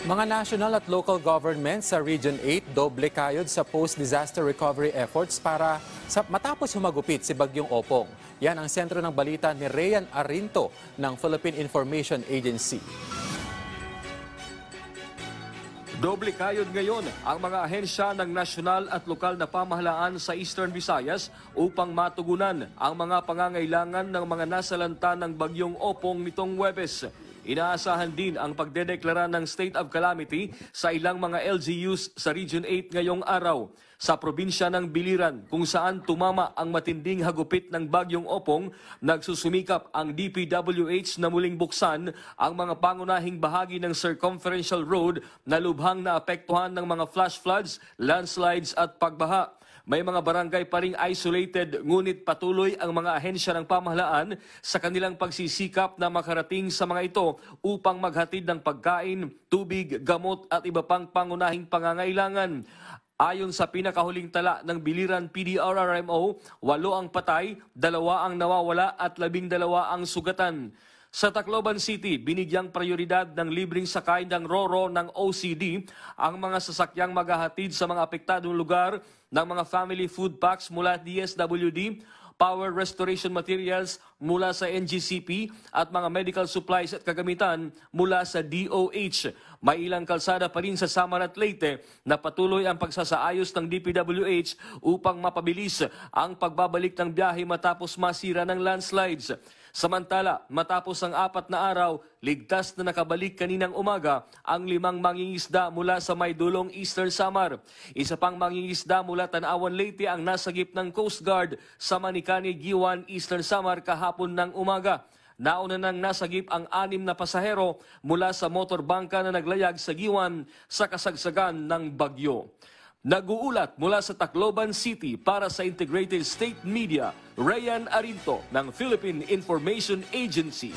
Mga national at local governments sa Region 8 doble kayod sa post-disaster recovery efforts para matapos humagupit si Bagyong Opong. Yan ang sentro ng balita ni Rayan Arinto ng Philippine Information Agency. Doble kayod ngayon ang mga ahensya ng nasyonal at lokal na pamahalaan sa Eastern Visayas upang matugunan ang mga pangangailangan ng mga nasalanta ng Bagyong Opong nitong Huwebes. Inaasahan din ang pagdedeklara ng state of calamity sa ilang mga LGUs sa Region 8 ngayong araw. Sa probinsya ng Biliran, kung saan tumama ang matinding hagupit ng Bagyong Opong, nagsusumikap ang DPWH na muling buksan ang mga pangunahing bahagi ng circumferential road na lubhang naapektuhan ng mga flash floods, landslides at pagbaha. May mga barangay pa ring isolated, ngunit patuloy ang mga ahensya ng pamahalaan sa kanilang pagsisikap na makarating sa mga ito upang maghatid ng pagkain, tubig, gamot at iba pang pangunahing pangangailangan. Ayon sa pinakahuling tala ng Biliran PDRRMO, 8 ang patay, 2 ang nawawala at 12 ang sugatan. Sa Tacloban City, binigyang prioridad ng libreng sakay ng RoRo ng OCD ang mga sasakyang maghahatid sa mga apektadong lugar ng mga family food packs mula DSWD, power restoration materials mula sa NGCP at mga medical supplies at kagamitan mula sa DOH. May ilang kalsada pa rin sa Samar at Leyte na patuloy ang pagsasaayos ng DPWH upang mapabilis ang pagbabalik ng biyahe matapos masira ng landslides. Samantala, matapos ang 4 na araw, ligtas na nakabalik kaninang umaga ang 5 mangingisda mula sa Maydulong, Eastern Samar. Isa pang mangingisda mula Tanawan, Leyte ang nasagip ng Coast Guard sa Manikani, Giwan, Eastern Samar kahapon ng umaga. Nauna nang nasagip ang 6 na pasahero mula sa motorbangka na naglayag sa Giwan sa kasagsagan ng bagyo. Nag-uulat mula sa Tacloban City para sa Integrated State Media, Rayan Arinto ng Philippine Information Agency.